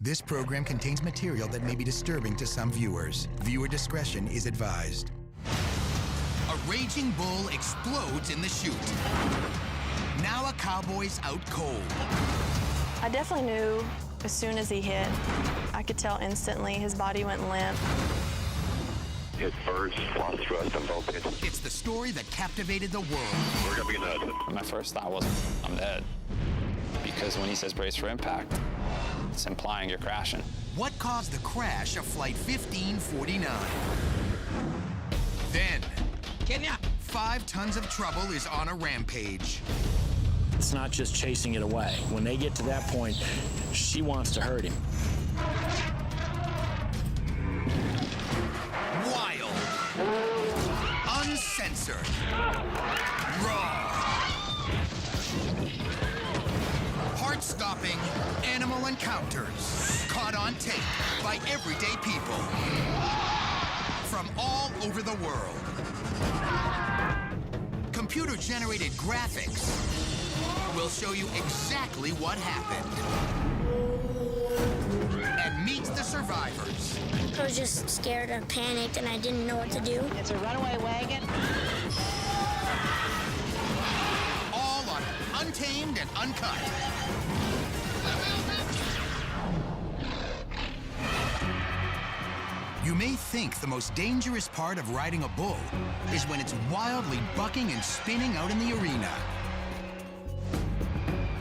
This program contains material that may be disturbing to some viewers. Viewer discretion is advised. A raging bull explodes in the chute. Now a cowboy's out cold. I definitely knew as soon as he hit. I could tell instantly his body went limp. His first lost thrust on both pitches. It's the story that captivated the world. We're gonna be nuts. My first thought was, I'm dead. Because when he says brace for impact, it's implying you're crashing. What caused the crash of Flight 1549? Then, Kenya, 5 tons of trouble is on a rampage. It's not just chasing it away. When they get to that point, she wants to hurt him. Wild, uncensored, raw, heart-stopping animal encounters caught on tape by everyday people from all over the world. Computer-generated graphics will show you exactly what happened. And meet the survivors. I was just scared and panicked, and I didn't know what to do. It's a runaway wagon. All on Untamed and Uncut. You may think the most dangerous part of riding a bull is when it's wildly bucking and spinning out in the arena.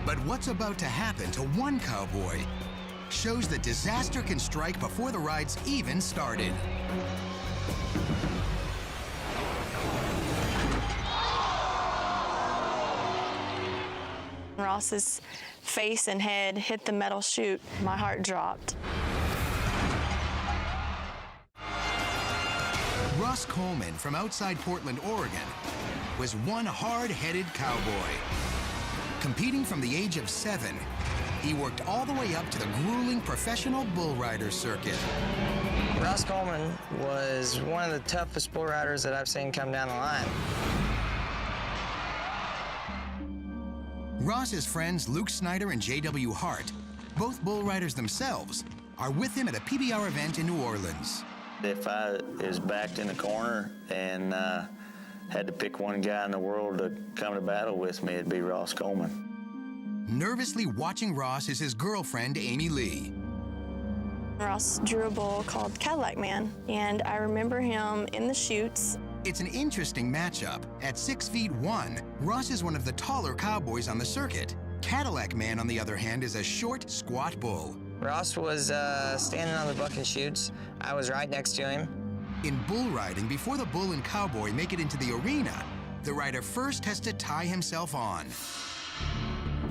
But what's about to happen to one cowboy shows that disaster can strike before the ride's even started. Ross's face and head hit the metal chute. My heart dropped. Ross Coleman from outside Portland, Oregon, was one hard-headed cowboy. Competing from the age of 7, he worked all the way up to the grueling professional bull rider circuit. Ross Coleman was one of the toughest bull riders that I've seen come down the line. Ross's friends Luke Snyder and J.W. Hart, both bull riders themselves, are with him at a PBR event in New Orleans. If I was backed in the corner and had to pick one guy in the world to come to battle with me, it'd be Ross Coleman. Nervously watching Ross is his girlfriend, Amy Lee. Ross drew a bull called Cadillac Man, and I remember him in the chutes. It's an interesting matchup. At 6'1", Ross is one of the taller cowboys on the circuit. Cadillac Man, on the other hand, is a short, squat bull. Ross was standing on the bucking chutes. I was right next to him. In bull riding, before the bull and cowboy make it into the arena, the rider first has to tie himself on.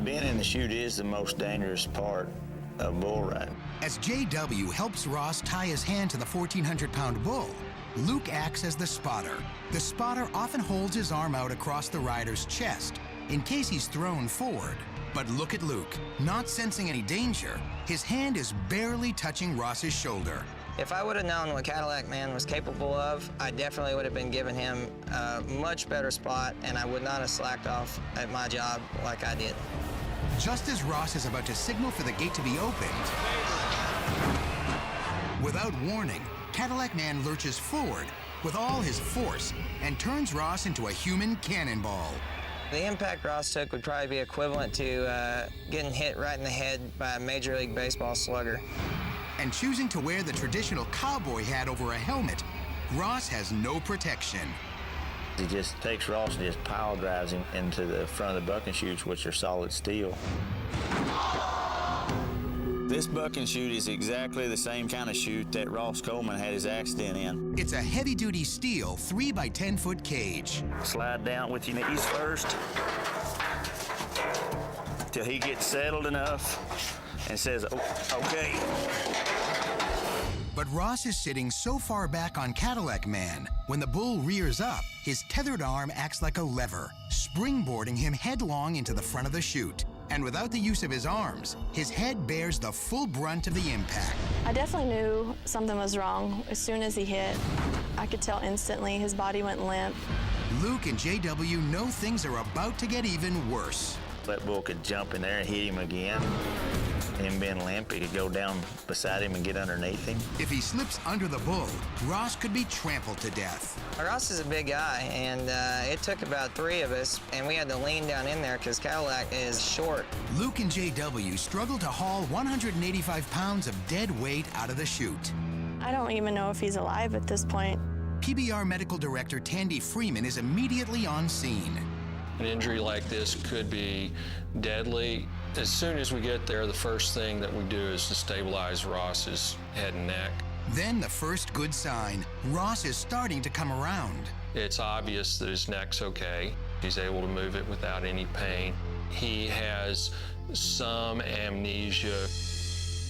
Being in the chute is the most dangerous part of bull riding. As J.W. helps Ross tie his hand to the 1,400-pound bull, Luke acts as the spotter. The spotter often holds his arm out across the rider's chest in case he's thrown forward. But look at Luke. Not sensing any danger, his hand is barely touching Ross's shoulder. If I would have known what Cadillac Man was capable of, I definitely would have been giving him a much better spot, and I would not have slacked off at my job like I did. Just as Ross is about to signal for the gate to be opened, without warning, Cadillac Man lurches forward with all his force and turns Ross into a human cannonball. The impact Ross took would probably be equivalent to getting hit right in the head by a Major League Baseball slugger. And choosing to wear the traditional cowboy hat over a helmet, Ross has no protection. He just takes Ross and just pile drives him into the front of the bucking chutes, which are solid steel. This bucking chute is exactly the same kind of chute that Ross Coleman had his accident in. It's a heavy-duty steel 3 by 10-foot cage. Slide down with your knees first till he gets settled enough and says, oh, okay. But Ross is sitting so far back on Cadillac Man, when the bull rears up, his tethered arm acts like a lever, springboarding him headlong into the front of the chute. And without the use of his arms, his head bears the full brunt of the impact. I definitely knew something was wrong. As soon as he hit, I could tell instantly his body went limp. Luke and JW know things are about to get even worse. That bull could jump in there and hit him again. Him being limp, he could go down beside him and get underneath him. If he slips under the bull, Ross could be trampled to death. Ross is a big guy, and it took about 3 of us, and we had to lean down in there because Cadillac is short. Luke and JW struggled to haul 185 pounds of dead weight out of the chute. I don't even know if he's alive at this point. PBR Medical Director Tandy Freeman is immediately on scene. An injury like this could be deadly. As soon as we get there, the first thing that we do is to stabilize Ross's head and neck. Then the first good sign, Ross is starting to come around. It's obvious that his neck's okay. He's able to move it without any pain. He has some amnesia.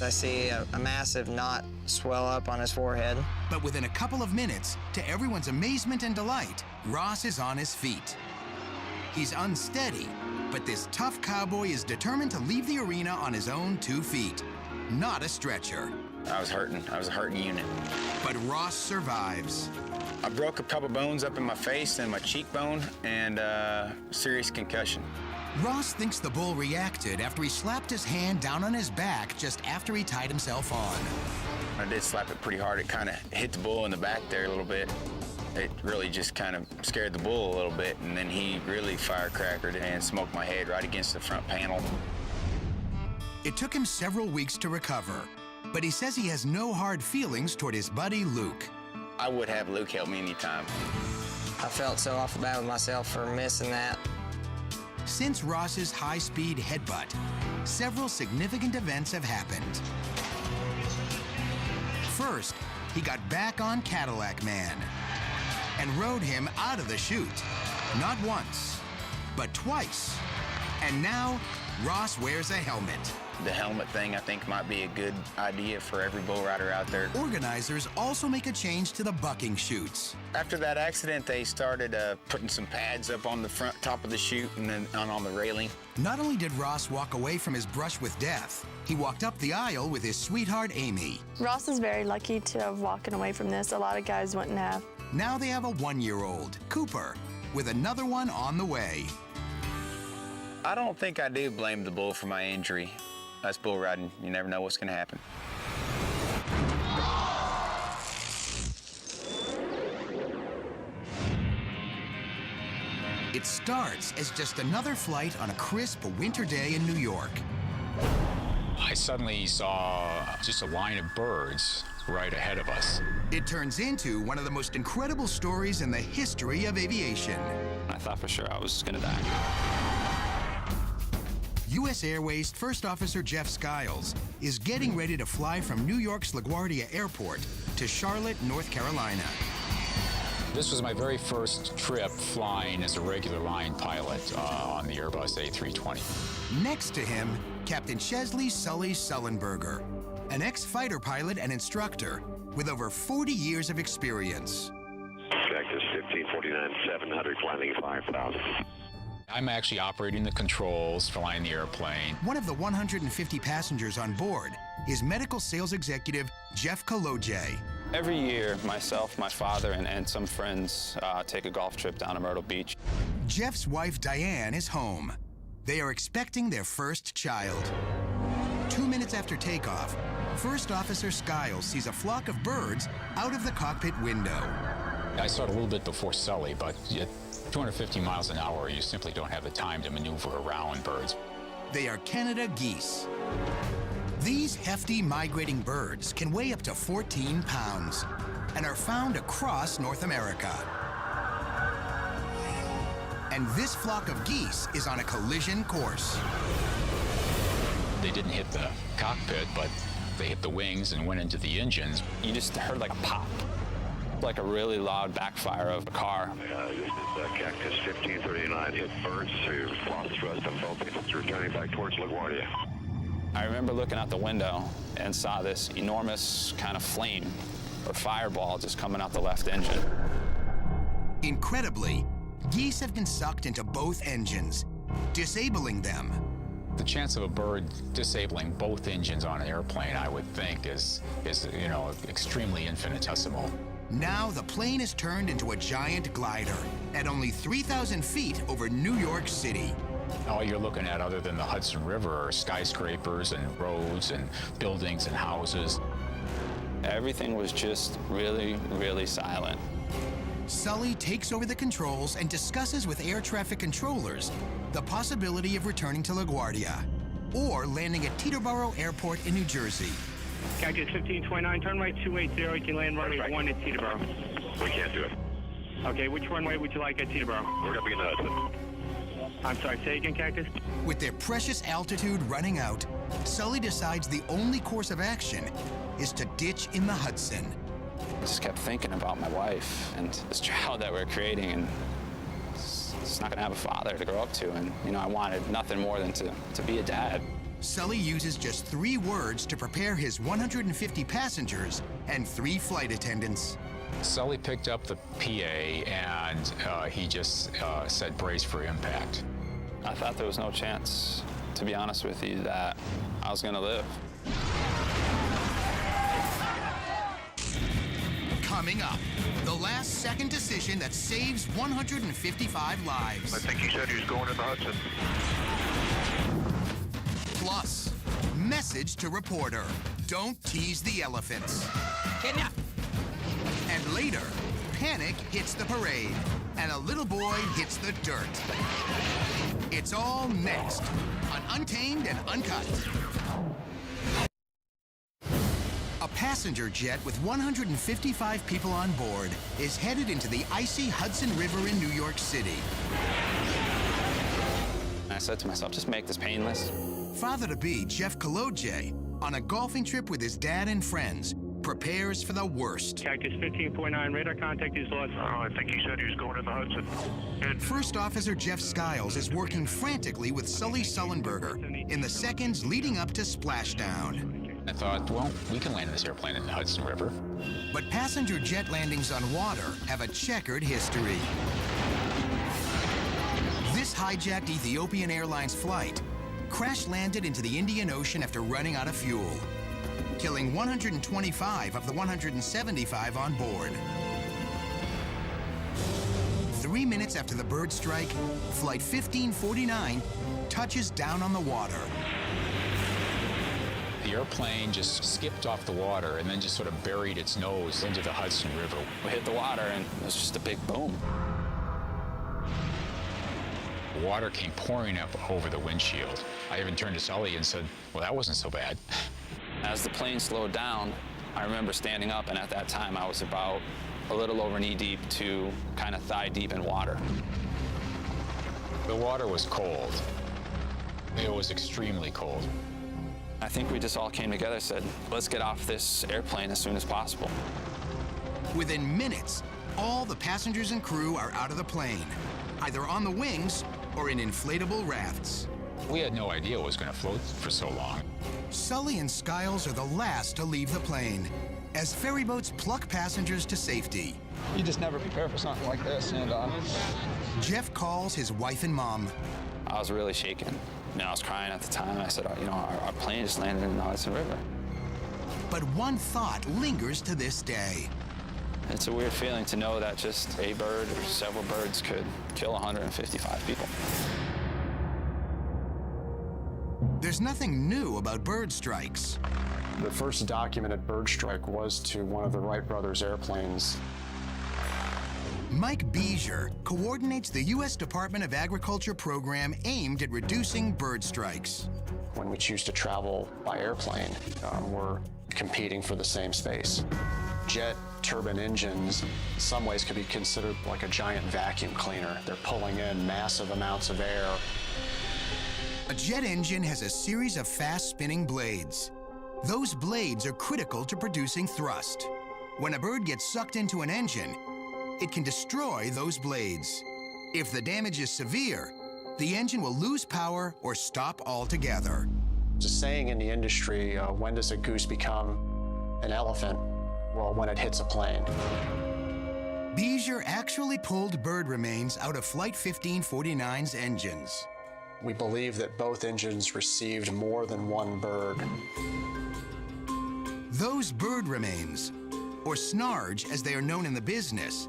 I see a massive knot swell up on his forehead. But within a couple of minutes, to everyone's amazement and delight, Ross is on his feet. He's unsteady, but this tough cowboy is determined to leave the arena on his own 2 feet, not a stretcher. I was hurting. I was a hurting unit. But Ross survives. I broke a couple bones up in my face and my cheekbone, and serious concussion. Ross thinks the bull reacted after he slapped his hand down on his back just after he tied himself on. I did slap it pretty hard. It kind of hit the bull in the back there a little bit. It really just kind of scared the bull a little bit, and then he really firecrackered and smoked my head right against the front panel. It took him several weeks to recover, but he says he has no hard feelings toward his buddy Luke. I would have Luke help me anytime. I felt so off the bat with myself for missing that. Since Ross's high-speed headbutt, several significant events have happened. First, he got back on Cadillac Man and rode him out of the chute. Not once, but twice. And now, Ross wears a helmet. The helmet thing, I think, might be a good idea for every bull rider out there. Organizers also make a change to the bucking chutes. After that accident, they started putting some pads up on the front top of the chute and then on the railing. Not only did Ross walk away from his brush with death, he walked up the aisle with his sweetheart, Amy. Ross is very lucky to have walked away from this. A lot of guys wouldn't have. Now they have a 1-year-old, Cooper, with another one on the way. I don't think I do blame the bull for my injury. That's bull riding. You never know what's going to happen. It starts as just another flight on a crisp winter day in New York. I suddenly saw just a line of birds right ahead of us. It turns into one of the most incredible stories in the history of aviation. I thought for sure I was gonna die. U.S. Airways First Officer Jeff Skiles is getting ready to fly from New York's LaGuardia Airport to Charlotte, North Carolina. This was my very first trip flying as a regular line pilot on the Airbus A320. Next to him, Captain Chesley Sully Sullenberger, an ex-fighter pilot and instructor with over 40 years of experience. Cactus 1549, 700, climbing 5,000. I'm actually operating the controls, flying the airplane. One of the 150 passengers on board is medical sales executive Jeff Koloje. Every year, myself, my father, and some friends take a golf trip down to Myrtle Beach. Jeff's wife Diane is home. They are expecting their first child. 2 minutes after takeoff, First Officer Skiles sees a flock of birds out of the cockpit window. I started a little bit before Sully, but at 250 miles an hour, you simply don't have the time to maneuver around birds. They are Canada geese. These hefty migrating birds can weigh up to 14 pounds and are found across North America. And this flock of geese is on a collision course. They didn't hit the cockpit, but they hit the wings and went into the engines. You just heard like a pop, like a really loud backfire of a car. This is Cactus 1539, hit birds to lost thrust on both engines, returning back towards LaGuardia. I remember looking out the window and saw this enormous kind of flame or fireball just coming out the left engine. Incredibly, geese have been sucked into both engines, disabling them. The chance of a bird disabling both engines on an airplane, I would think, is extremely infinitesimal. Now the plane is turned into a giant glider at only 3,000 feet over New York City. All you're looking at other than the Hudson River are skyscrapers and roads and buildings and houses. Everything was just really, really silent. Sully takes over the controls and discusses with air traffic controllers the possibility of returning to LaGuardia or landing at Teterboro Airport in New Jersey. Cactus 1529, turn right 280, you can land runway 1 at Teterboro. We can't do it. Okay, which runway would you like at Teterboro? We're going to be in the Hudson. I'm sorry, say again, Cactus? With their precious altitude running out, Sully decides the only course of action is to ditch in the Hudson. I just kept thinking about my wife and this child that we're creating, and it's not gonna have a father to grow up to, and I wanted nothing more than to be a dad. Sully uses just 3 words to prepare his 150 passengers and 3 flight attendants. Sully picked up the PA and he just said brace for impact. I thought there was no chance, to be honest with you, that I was gonna live. Coming up, the last-second decision that saves 155 lives. I think he said he was going in the Hudson. Plus, message to reporter, don't tease the elephants. Kidnap. And later, panic hits the parade, and a little boy hits the dirt. It's all next on Untamed and Uncut. A passenger jet with 155 people on board is headed into the icy Hudson River in New York City. I said to myself, just make this painless. Father-to-be Jeff Kolodje, on a golfing trip with his dad and friends, prepares for the worst. Cactus 15.9, radar contact is lost. I think he said he was going in the Hudson. First Officer Jeff Skiles is working frantically with Sully Sullenberger in the seconds leading up to splashdown. I thought, well, we can land this airplane in the Hudson River. But passenger jet landings on water have a checkered history. This hijacked Ethiopian Airlines flight crash-landed into the Indian Ocean after running out of fuel, killing 125 of the 175 on board. 3 minutes after the bird strike, Flight 1549 touches down on the water. The airplane just skipped off the water and then just sort of buried its nose into the Hudson River. We hit the water and it was just a big boom. Water came pouring up over the windshield. I even turned to Sully and said, well, that wasn't so bad. As the plane slowed down, I remember standing up, and at that time I was about a little over knee deep to kind of thigh deep in water. The water was cold. It was extremely cold. I think we just all came together and said, let's get off this airplane as soon as possible. Within minutes, all the passengers and crew are out of the plane, either on the wings or in inflatable rafts. We had no idea it was going to float for so long. Sully and Skiles are the last to leave the plane as ferry boats pluck passengers to safety. You just never prepare for something like this, and Jeff calls his wife and mom. I was really shaken. I was crying at the time. I said, our plane just landed in the Hudson River. But one thought lingers to this day. It's a weird feeling to know that just a bird or several birds could kill 155 people. There's nothing new about bird strikes. The first documented bird strike was to one of the Wright brothers' airplanes. Mike Beezer coordinates the U.S. Department of Agriculture program aimed at reducing bird strikes. When we choose to travel by airplane, we're competing for the same space. Jet turbine engines, in some ways, could be considered like a giant vacuum cleaner. They're pulling in massive amounts of air. A jet engine has a series of fast-spinning blades. Those blades are critical to producing thrust. When a bird gets sucked into an engine, it can destroy those blades. If the damage is severe, the engine will lose power or stop altogether. There's a saying in the industry, when does a goose become an elephant? Well, when it hits a plane. Beezer actually pulled bird remains out of Flight 1549's engines. We believe that both engines received more than one bird. Those bird remains, or snarge as they are known in the business,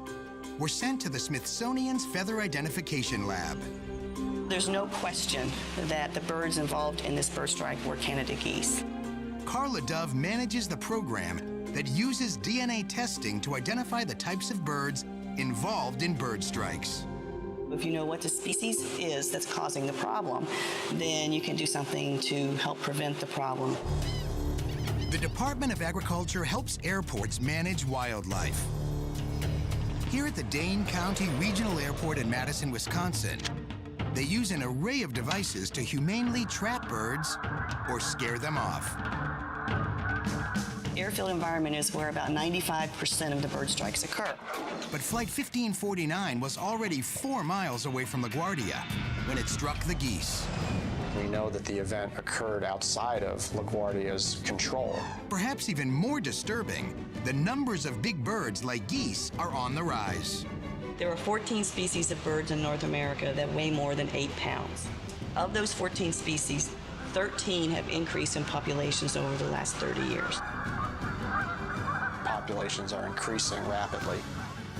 were sent to the Smithsonian's Feather Identification Lab. there's no question that the birds involved in this bird strike were Canada geese. Carla Dove manages the program that uses DNA testing to identify the types of birds involved in bird strikes. If you know what the species is that's causing the problem, then you can do something to help prevent the problem. The Department of Agriculture helps airports manage wildlife. Here at the Dane County Regional Airport in Madison, Wisconsin, they use an array of devices to humanely trap birds or scare them off. Airfield environment is where about 95% of the bird strikes occur. But Flight 1549 was already 4 miles away from LaGuardia when it struck the geese. We know that the event occurred outside of LaGuardia's control. Perhaps even more disturbing, the numbers of big birds like geese are on the rise. There are 14 species of birds in North America that weigh more than 8 pounds. Of those 14 species, 13 have increased in populations over the last 30 years. Populations are increasing rapidly,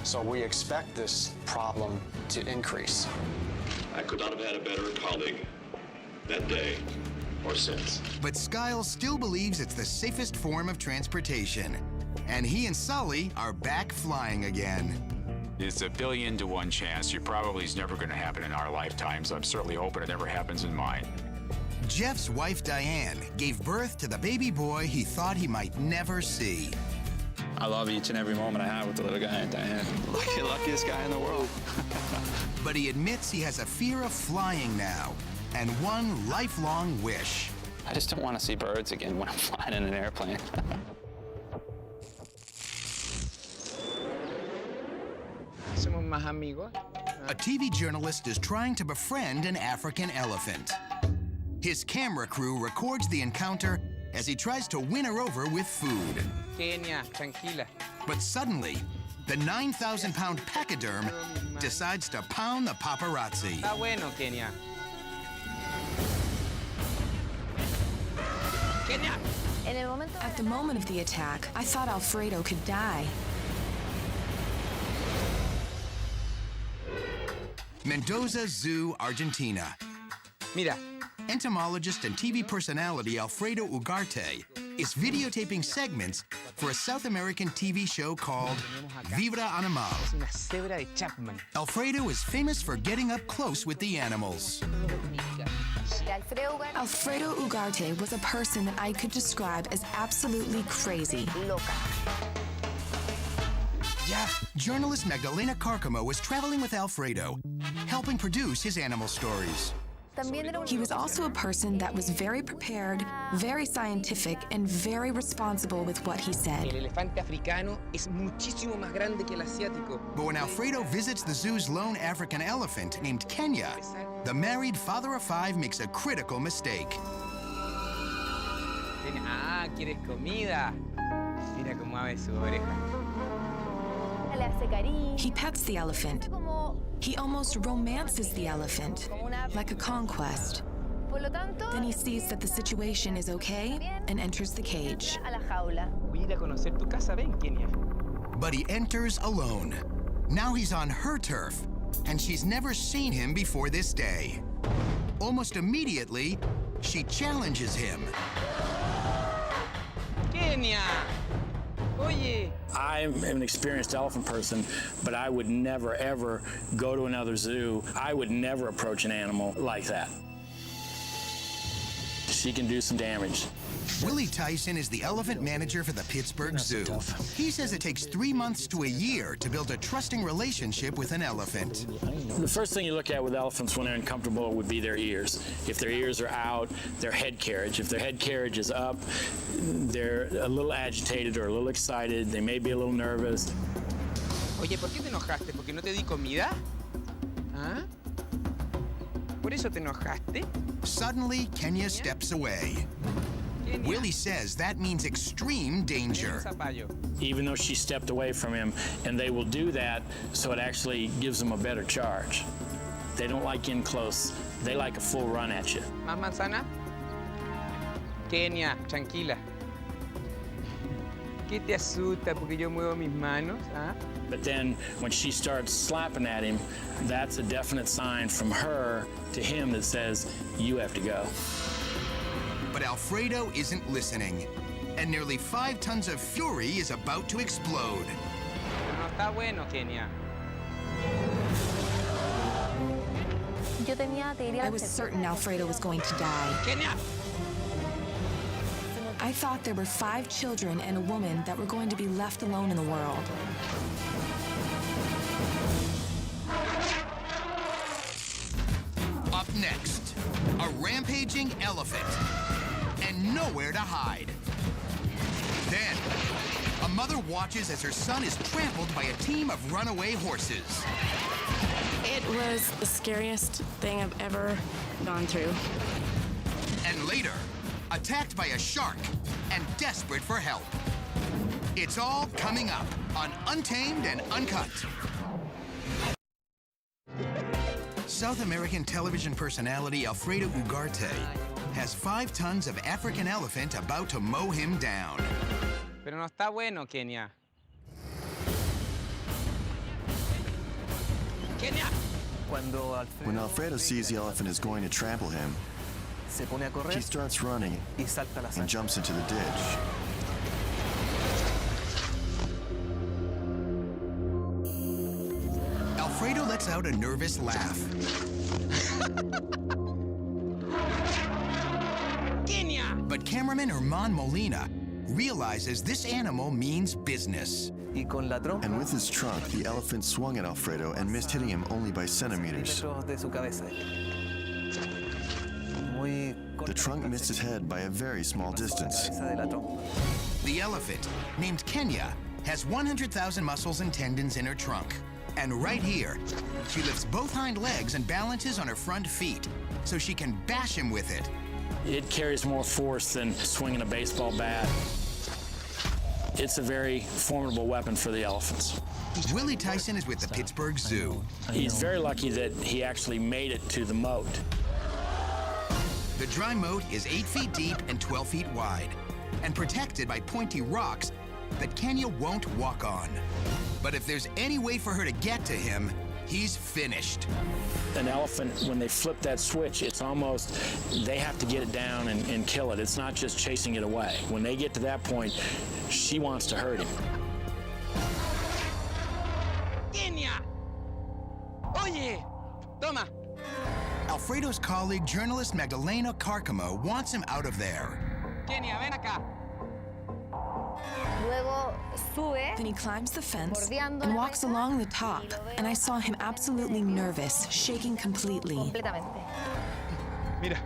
so we expect this problem to increase. I could not have had a better colleague that day or since. But Skiles still believes it's the safest form of transportation, and he and Sully are back flying again. It's a 1,000,000,000 to 1 chance. It probably is never going to happen in our lifetimes. I'm certainly hoping it never happens in mine. Jeff's wife, Diane, gave birth to the baby boy he thought he might never see. I love each and every moment I have with the little guy, Diane. Luckiest guy in the world. But he admits he has a fear of flying now, and one lifelong wish. I just don't want to see birds again when I'm flying in an airplane. A TV journalist is trying to befriend an African elephant. His camera crew records the encounter as he tries to win her over with food. Kenya, tranquila. But suddenly, the 9,000-pound pachyderm decides to pound the paparazzi. Está bueno, Kenya. Kenya! At the moment of the attack, I thought Alfredo could die. Mendoza Zoo, Argentina. Mira. Entomologist and TV personality Alfredo Ugarte is videotaping segments for a South American TV show called Vibra Animal. Alfredo is famous for getting up close with the animals. Alfredo Ugarte was a person that I could describe as absolutely crazy. Journalist Magdalena Carcamo was traveling with Alfredo, helping produce his animal stories. He was also a person that was very prepared, very scientific, and very responsible with what he said. But when Alfredo visits the zoo's lone African elephant named Kenya, the married father of 5 makes a critical mistake. ¿Quieres comida? Mira cómo abre su oreja. He pets the elephant. He almost romances the elephant, like a conquest. Then he sees that the situation is okay and enters the cage. But he enters alone. Now he's on her turf, and she's never seen him before this day. Almost immediately, she challenges him. Kenya! Oye! I'm an experienced elephant person, but I would never, ever go to another zoo. I would never approach an animal like that. She can do some damage. Willie Tyson is the elephant manager for the Pittsburgh Zoo. He says it takes 3 months to a year to build a trusting relationship with an elephant. The first thing you look at with elephants when they're uncomfortable would be their ears. If their ears are out, their head carriage. If their head carriage is up, they're a little agitated or a little excited. They may be a little nervous. Oye, ¿por qué te enojaste? ¿Porque no te di comida? ¿Ah? ¿Por eso te enojaste? Suddenly, Kenya steps away. Willie says that means extreme danger. Even though she stepped away from him, and they will do that so it actually gives them a better charge. They don't like in close. They like a full run at you. ¿Más manzana? Kenya, tranquila. ¿Qué te asusta porque yo muevo mis manos? ¿Ah? But then when she starts slapping at him, that's a definite sign from her to him that says, you have to go. But Alfredo isn't listening, and nearly 5 tons of fury is about to explode. No está bueno, Kenia. I was certain Alfredo was going to die. Kenia! I thought there were 5 children and a woman that were going to be left alone in the world. Up next, a rampaging elephant and nowhere to hide. Then, a mother watches as her son is trampled by a team of runaway horses. It was the scariest thing I've ever gone through. And later, attacked by a shark and desperate for help. It's all coming up on Untamed and Uncut. South American television personality Alfredo Ugarte has 5 tons of African elephant about to mow him down. Pero no está bueno, Kenia. Kenia! When Alfredo sees the elephant is going to trample him, he starts running and jumps into the ditch. Alfredo lets out a nervous laugh. Kenia! But cameraman Herman Molina realizes this animal means business. And with his trunk, the elephant swung at Alfredo and missed hitting him only by centimeters. The trunk missed his head by a very small distance. The elephant, named Kenya, has 100,000 muscles and tendons in her trunk. And right here, she lifts both hind legs and balances on her front feet, so she can bash him with it. It carries more force than swinging a baseball bat. It's a very formidable weapon for the elephants. Willie Tyson is with the Pittsburgh Zoo. He's very lucky that he actually made it to the moat. The dry moat is 8 feet deep and 12 feet wide, and protected by pointy rocks that Kenya won't walk on. But if there's any way for her to get to him, he's finished. An elephant, when they flip that switch, it's almost, they have to get it down and kill it. It's not just chasing it away. When they get to that point, she wants to hurt him. Kenia! Oye! Toma! Alfredo's colleague, journalist Magdalena Carcamo, wants him out of there. Kenia, ven acá. Then he climbs the fence and walks along the top, and I saw him absolutely nervous, shaking completely. Mira.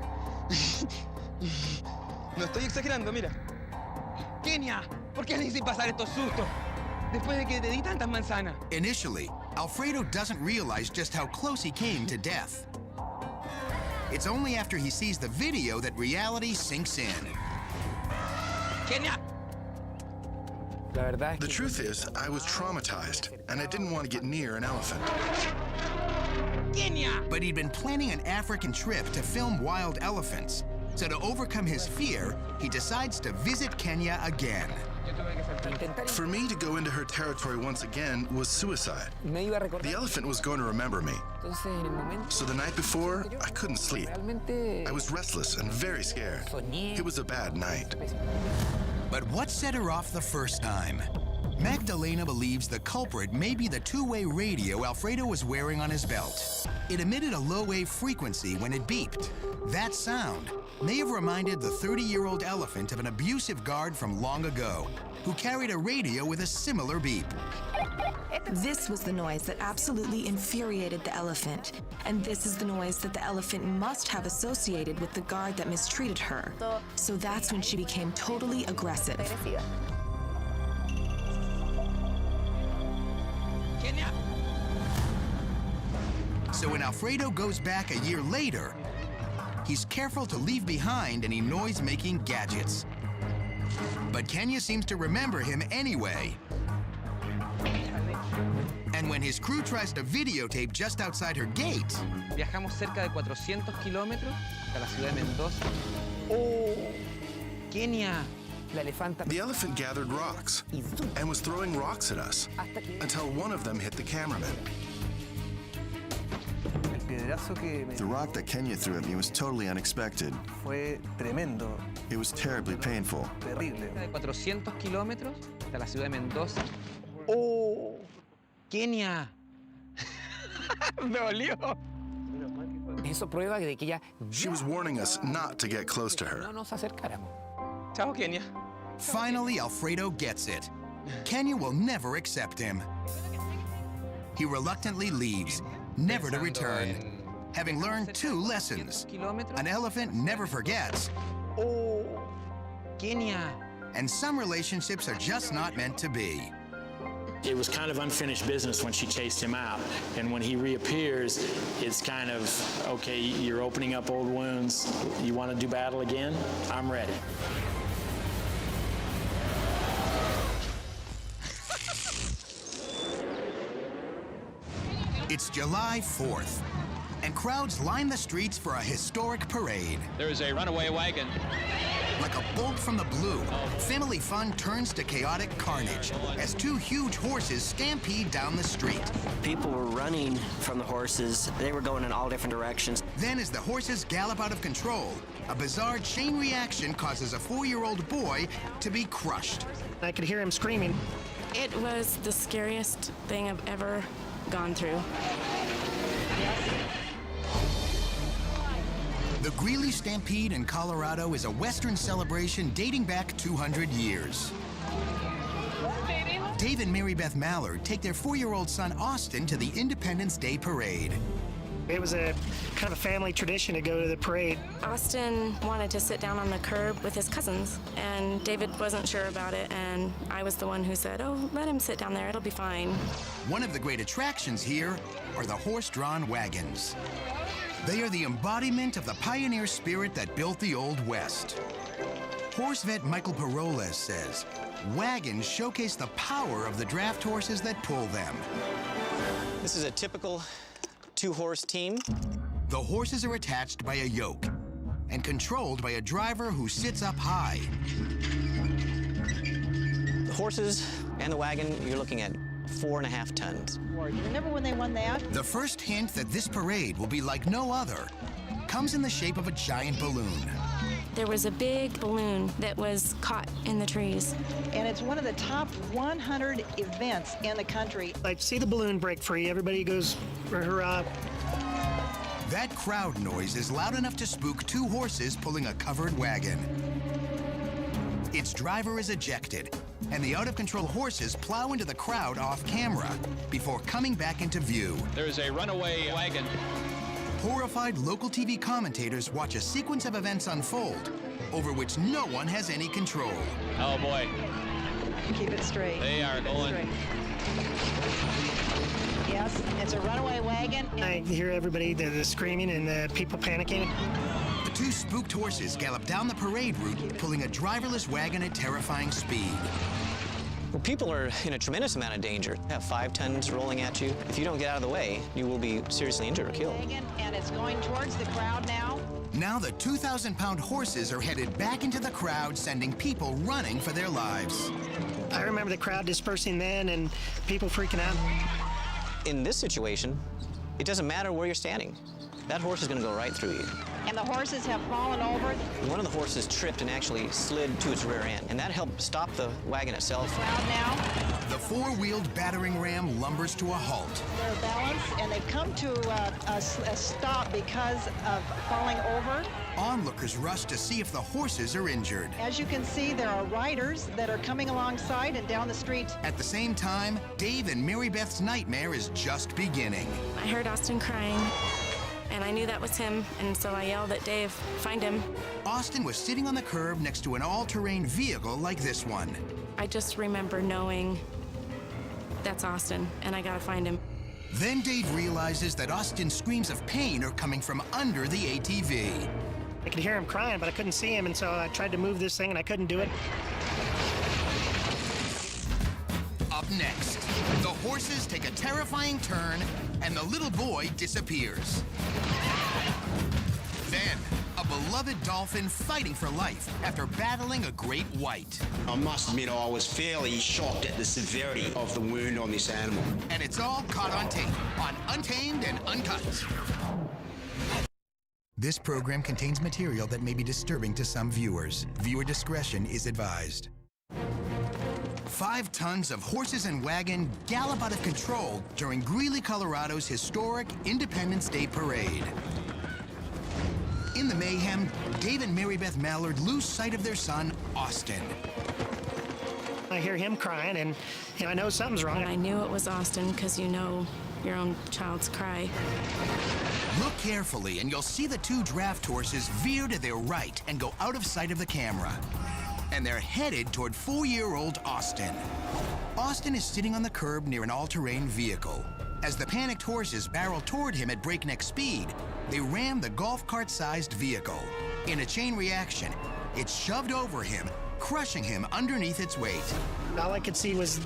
No estoy exagerando, mira. Kenia, ¿por qué le hice pasar estos sustos? Después de que te di tantas manzanas. Initially, Alfredo doesn't realize just how close he came to death. It's only after he sees the video that reality sinks in. Kenia! The truth is, I was traumatized, and I didn't want to get near an elephant. Kenia! But he'd been planning an African trip to film wild elephants. So to overcome his fear, he decides to visit Kenya again. For me to go into her territory once again was suicide. The elephant was going to remember me. So the night before, I couldn't sleep. I was restless and very scared. It was a bad night. But what set her off the first time? Magdalena believes the culprit may be the two-way radio Alfredo was wearing on his belt. It emitted a low-wave frequency when it beeped. That sound may have reminded the 30-year-old elephant of an abusive guard from long ago who carried a radio with a similar beep. This was the noise that absolutely infuriated the elephant, and this is the noise that the elephant must have associated with the guard that mistreated her. So that's when she became totally aggressive. Kenia! So when Alfredo goes back a year later, he's careful to leave behind any noise-making gadgets. But Kenya seems to remember him anyway. And when his crew tries to videotape just outside her gate... Viajamos cerca de 400 kilómetros hasta la ciudad de Mendoza. ¡Oh! Kenia, The elephant gathered rocks and was throwing rocks at us until one of them hit the cameraman. The rock that Kenya threw at me was totally unexpected. It was terribly painful. 400 kilómetros hasta la ciudad de Mendoza. ¡Oh! ¡Kenia! Me dolió. Eso prueba de que ya. She was warning us not to get close to her. No nos acercáramos. Chao, Kenia. Finally, Alfredo gets it. Kenya will never accept him. He reluctantly leaves, never to return, having learned 2 lessons. An elephant never forgets. Oh, Kenya. And some relationships are just not meant to be. It was kind of unfinished business when she chased him out. And when he reappears, it's kind of, okay, you're opening up old wounds. You want to do battle again? I'm ready. It's July 4th, and crowds line the streets for a historic parade. There is a runaway wagon. Like a bolt from the blue, family fun turns to chaotic carnage as 2 huge horses stampede down the street. People were running from the horses. They were going in all different directions. Then as the horses gallop out of control, a bizarre chain reaction causes a 4-year-old boy to be crushed. I could hear him screaming. It was the scariest thing I've ever gone through. The Greeley Stampede in Colorado is a Western celebration dating back 200 years. Dave and Mary Beth Mallard take their 4-year-old son Austin to the Independence Day Parade. It was a kind of a family tradition to go to the parade. Austin wanted to sit down on the curb with his cousins, and David wasn't sure about it, and I was the one who said, oh, let him sit down there, it'll be fine. One of the great attractions here are the horse-drawn wagons. They are the embodiment of the pioneer spirit that built the Old West. Horse vet Michael Paroles says, wagons showcase the power of the draft horses that pull them. This is a typical 2-horse team. The horses are attached by a yoke and controlled by a driver who sits up high. The horses and the wagon, you're looking at 4.5 tons. You remember when they won that? The first hint that this parade will be like no other comes in the shape of a giant balloon. There was a big balloon that was caught in the trees. And it's one of the top 100 events in the country. I see the balloon break free, everybody goes, hurrah. That crowd noise is loud enough to spook 2 horses pulling a covered wagon. Its driver is ejected, and the out-of-control horses plow into the crowd off camera before coming back into view. There is a runaway wagon. Horrified local TV commentators watch a sequence of events unfold over which no one has any control. Oh, boy. Keep it straight. They are going. Yes, it's a runaway wagon. I hear everybody, the screaming and the people panicking. The 2 spooked horses gallop down the parade route, pulling a driverless wagon at terrifying speed. Well, people are in a tremendous amount of danger. You have 5 tons rolling at you. If you don't get out of the way, you will be seriously injured or killed. And it's going towards the crowd now. Now the 2,000-pound horses are headed back into the crowd, sending people running for their lives. I remember the crowd dispersing then and people freaking out. In this situation, it doesn't matter where you're standing. That horse is going to go right through you. And the horses have fallen over. One of the horses tripped and actually slid to its rear end, and that helped stop the wagon itself. Crowd now. The 4-wheeled battering ram lumbers to a halt. They're balanced, and they've come to a stop because of falling over. Onlookers rush to see if the horses are injured. As you can see, there are riders that are coming alongside and down the street. At the same time, Dave and Mary Beth's nightmare is just beginning. I heard Austin crying, and I knew that was him, and so I yelled at Dave, find him. Austin was sitting on the curb next to an all-terrain vehicle like this one. I just remember knowing that's Austin, and I gotta find him. Then Dave realizes that Austin's screams of pain are coming from under the ATV. I could hear him crying, but I couldn't see him, and so I tried to move this thing, and I couldn't do it. Up next, the horses take a terrifying turn, and the little boy disappears. Then, a beloved beloved Dolphin fighting for life after battling a great white. I must admit I was fairly shocked at the severity of the wound on this animal. And it's all caught on tape on Untamed and Uncut. This program contains material that may be disturbing to some viewers. Viewer discretion is advised. 5 tons of horses and wagon gallop out of control during Greeley, Colorado's historic Independence Day Parade. In the mayhem, Dave and Mary Beth Mallard lose sight of their son, Austin. I hear him crying, and I know something's wrong. I knew it was Austin because you know your own child's cry. Look carefully, and you'll see the 2 draft horses veer to their right and go out of sight of the camera. And they're headed toward 4-year-old Austin. Austin is sitting on the curb near an all-terrain vehicle. As the panicked horses barrel toward him at breakneck speed, they ram the golf cart-sized vehicle. In a chain reaction, it shoved over him, crushing him underneath its weight. All I could see was,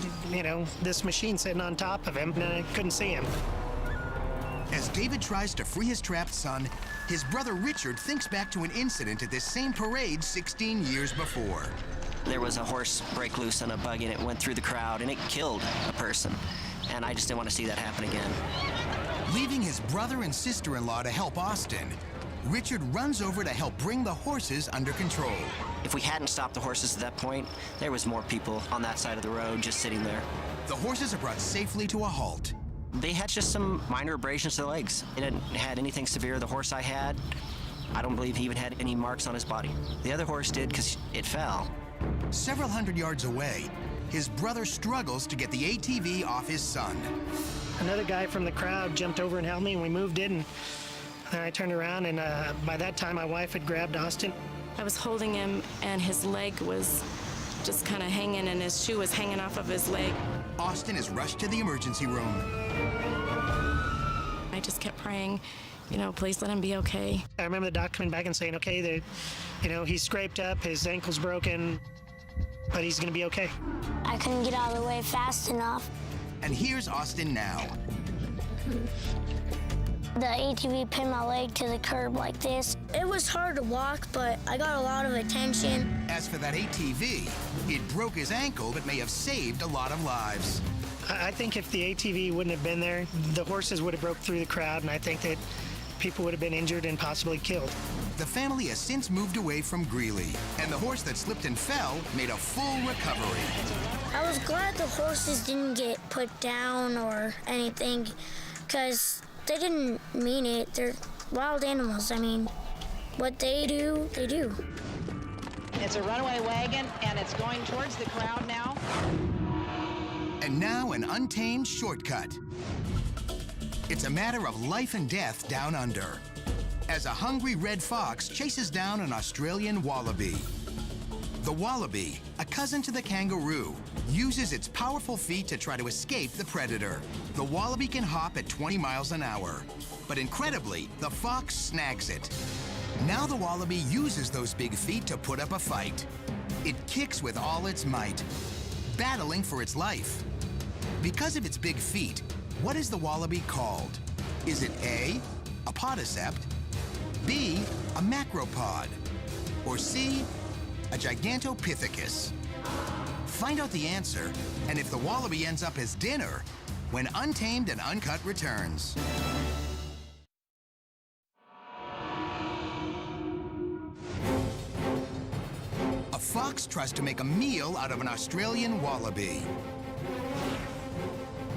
this machine sitting on top of him, and I couldn't see him. As David tries to free his trapped son, his brother Richard thinks back to an incident at this same parade 16 years before. There was a horse break loose on a buggy, and it went through the crowd, and it killed a person. And I just didn't want to see that happen again. Leaving his brother and sister-in-law to help Austin, Richard runs over to help bring the horses under control. If we hadn't stopped the horses at that point, there was more people on that side of the road just sitting there. The horses are brought safely to a halt. They had just some minor abrasions to the legs. It hadn't had anything severe. The horse I had, I don't believe he even had any marks on his body. The other horse did because it fell. Several hundred yards away, his brother struggles to get the ATV off his son. Another guy from the crowd jumped over and helped me, and we moved in. And then I turned around, and by that time, my wife had grabbed Austin. I was holding him, and his leg was just kind of hanging, and his shoe was hanging off of his leg. Austin is rushed to the emergency room. I just kept praying, please let him be okay. I remember the doc coming back and saying, okay, he's scraped up, his ankle's broken, but he's gonna be okay. I couldn't get out of the way fast enough. And here's Austin now. The ATV pinned my leg to the curb like this. It was hard to walk, but I got a lot of attention. As for that ATV, it broke his ankle, but may have saved a lot of lives. I think if the ATV wouldn't have been there, the horses would have broke through the crowd, and I think that people would have been injured and possibly killed. The family has since moved away from Greeley, and the horse that slipped and fell made a full recovery. I was glad the horses didn't get put down or anything, because they didn't mean it. They're wild animals. I mean, what they do, they do. It's a runaway wagon, and it's going towards the crowd now. And now an untamed shortcut. It's a matter of life and death down under, as a hungry red fox chases down an Australian wallaby. The wallaby, a cousin to the kangaroo, uses its powerful feet to try to escape the predator. The wallaby can hop at 20 miles an hour, but incredibly, the fox snags it. Now the wallaby uses those big feet to put up a fight. It kicks with all its might, battling for its life. Because of its big feet, what is the wallaby called? Is it A, a podicept, B, a macropod, or C, a gigantopithecus? Find out the answer, and if the wallaby ends up as dinner, when Untamed and Uncut returns. A fox tries to make a meal out of an Australian wallaby.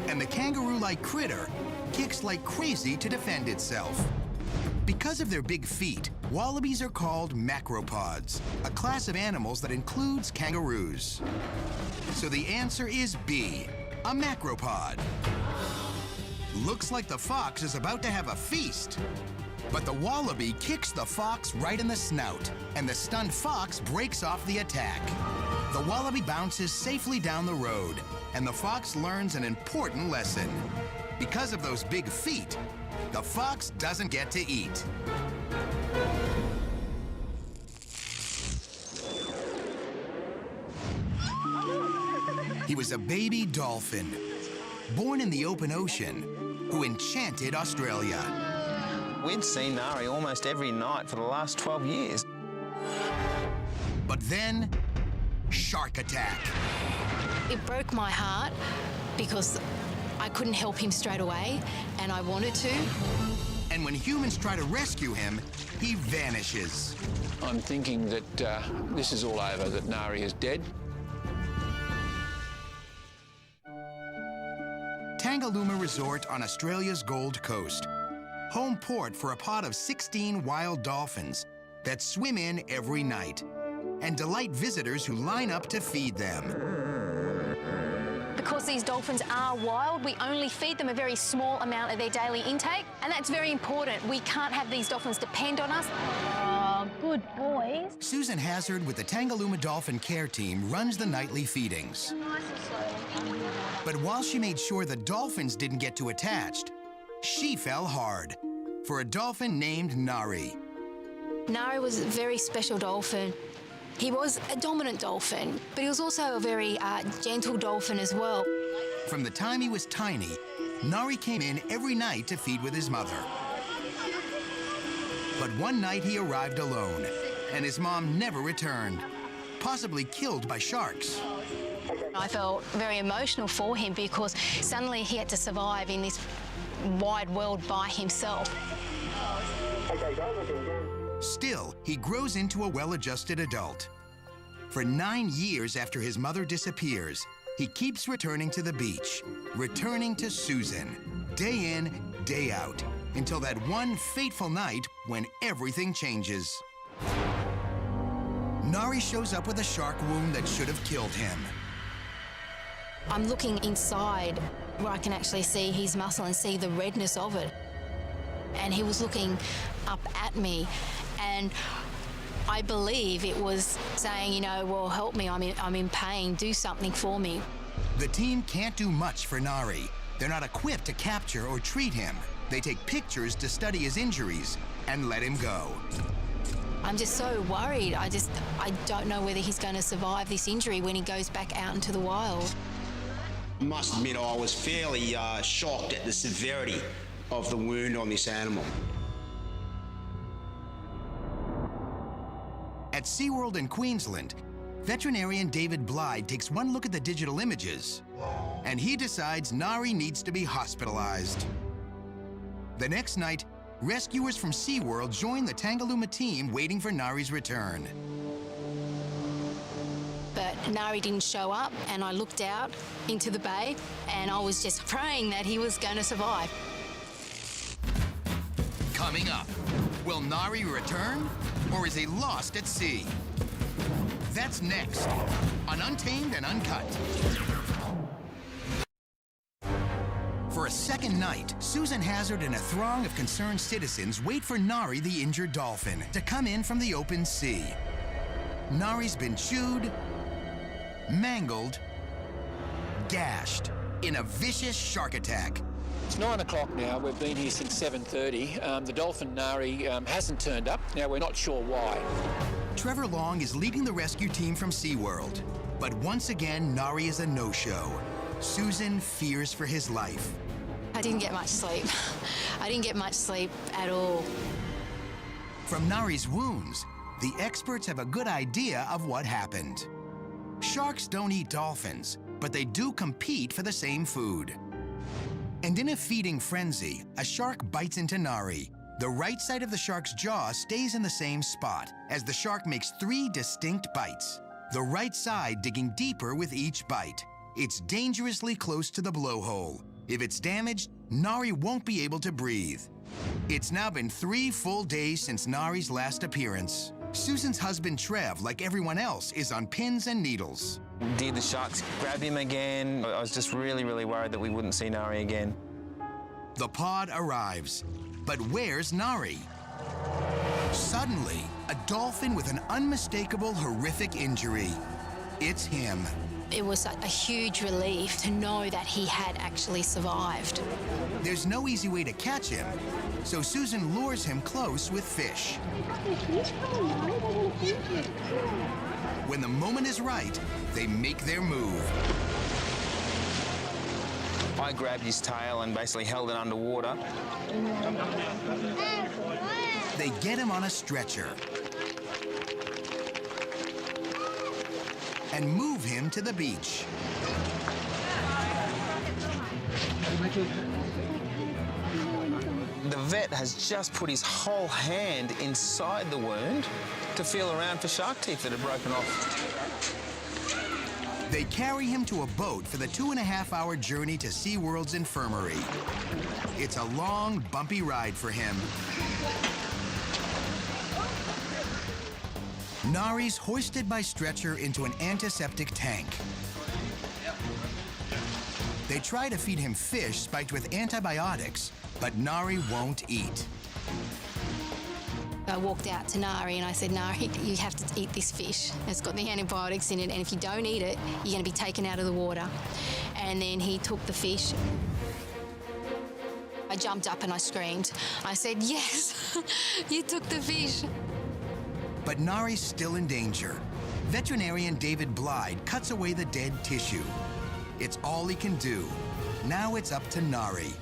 And the kangaroo-like critter kicks like crazy to defend itself. Because of their big feet, wallabies are called macropods, a class of animals that includes kangaroos. So the answer is B, a macropod. Looks like the fox is about to have a feast. But the wallaby kicks the fox right in the snout, and the stunned fox breaks off the attack. The wallaby bounces safely down the road, and the fox learns an important lesson. Because of those big feet, the fox doesn't get to eat. He was a baby dolphin, born in the open ocean, who enchanted Australia. We'd seen Nari almost every night for the last 12 years. But then, shark attack. It broke my heart because I couldn't help him straight away, and I wanted to. And when humans try to rescue him, he vanishes. I'm thinking that this is all over, that Nari is dead. Tangalooma Resort on Australia's Gold Coast. Home port for a pod of 16 wild dolphins that swim in every night and delight visitors who line up to feed them. Because these dolphins are wild, we only feed them a very small amount of their daily intake, and that's very important. We can't have these dolphins depend on us. Oh, good boys. Susan Hazard with the Tangalooma Dolphin Care Team runs the nightly feedings. But while she made sure the dolphins didn't get too attached, she fell hard for a dolphin named Nari. Nari was a very special dolphin. He was a dominant dolphin, but he was also a very gentle dolphin as well. From the time he was tiny, Nari came in every night to feed with his mother. But one night he arrived alone, and his mom never returned, possibly killed by sharks. I felt very emotional for him because suddenly he had to survive in this wide world by himself. Still, he grows into a well-adjusted adult. For 9 years after his mother disappears, he keeps returning to the beach, returning to Susan, day in, day out, until that one fateful night when everything changes. Nari shows up with a shark wound that should have killed him. I'm looking inside where I can actually see his muscle and see the redness of it. And he was looking up at me, and I believe it was saying, you know, well, help me, I'm in pain, do something for me. The team can't do much for Nari. They're not equipped to capture or treat him. They take pictures to study his injuries and let him go. I'm just so worried. I don't know whether he's going to survive this injury when he goes back out into the wild. Must admit, I was fairly shocked at the severity of the wound on this animal. At SeaWorld in Queensland, veterinarian David Blyde takes one look at the digital images, and he decides Nari needs to be hospitalized. The next night, rescuers from SeaWorld join the Tangalooma team waiting for Nari's return. But Nari didn't show up, and I looked out into the bay, and I was just praying that he was going to survive. Coming up, will Nari return, or is he lost at sea? That's next on Untamed and Uncut. For a second night, Susan Hazard and a throng of concerned citizens wait for Nari the injured dolphin to come in from the open sea. Nari's been chewed, mangled, gashed in a vicious shark attack. It's 9 o'clock now. We've been here since 7:30. The dolphin Nari hasn't turned up. Now, we're not sure why. Trevor Long is leading the rescue team from SeaWorld. But once again, Nari is a no-show. Susan fears for his life. I didn't get much sleep. I didn't get much sleep at all. From Nari's wounds, the experts have a good idea of what happened. Sharks don't eat dolphins, but they do compete for the same food. And in a feeding frenzy, a shark bites into Nari. The right side of the shark's jaw stays in the same spot as the shark makes 3 distinct bites, the right side digging deeper with each bite. It's dangerously close to the blowhole. If it's damaged, Nari won't be able to breathe. It's now been 3 full days since Nari's last appearance. Susan's husband, Trev, like everyone else, is on pins and needles. Did the sharks grab him again? I was just really, really worried that we wouldn't see Nari again. The pod arrives, but where's Nari? Suddenly, a dolphin with an unmistakable, horrific injury. It's him. It was a huge relief to know that he had actually survived. There's no easy way to catch him, so Susan lures him close with fish. When the moment is right, they make their move. I grabbed his tail and basically held it underwater. They get him on a stretcher and move him to the beach. The vet has just put his whole hand inside the wound to feel around for shark teeth that had broken off. They carry him to a boat for the 2.5-hour journey to SeaWorld's infirmary. It's a long, bumpy ride for him. Nari's hoisted by stretcher into an antiseptic tank. They try to feed him fish spiked with antibiotics, but Nari won't eat. I walked out to Nari and I said, Nari, you have to eat this fish. It's got the antibiotics in it, and if you don't eat it, you're going to be taken out of the water. And then he took the fish. I jumped up and I screamed. I said, yes, you took the fish. But Nari's still in danger. Veterinarian David Blyde cuts away the dead tissue. It's all he can do. Now it's up to Nari.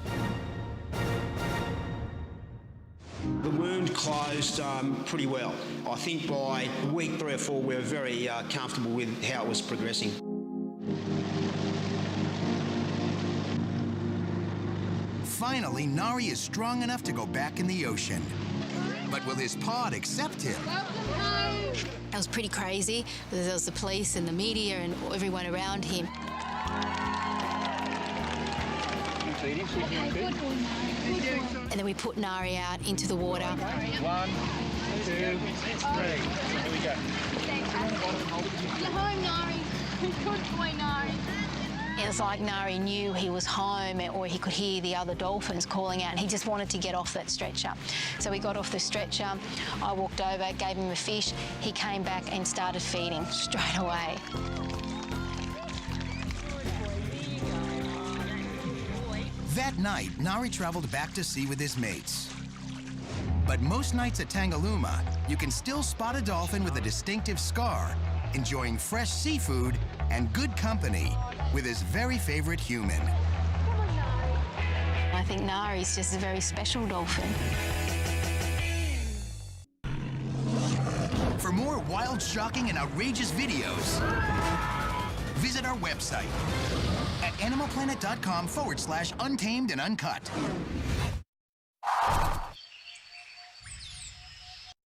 The wound closed pretty well. I think by week 3 or 4, we were very comfortable with how it was progressing. Finally, Nari is strong enough to go back in the ocean. But will his pod accept him? It was pretty crazy. There was the police and the media and everyone around him. And then we put Nari out into the water. 1, 2, 3. Here we go. You're home, Nari. Good boy, Nari. It was like Nari knew he was home, or he could hear the other dolphins calling out, and he just wanted to get off that stretcher. So we got off the stretcher, I walked over, gave him a fish, he came back and started feeding straight away. That night, Nari traveled back to sea with his mates. But most nights at Tangalooma, you can still spot a dolphin with a distinctive scar, enjoying fresh seafood and good company with his very favorite human. I think Nari's just a very special dolphin. For more wild, shocking, and outrageous videos, visit our website at animalplanet.com/Untamed and Uncut.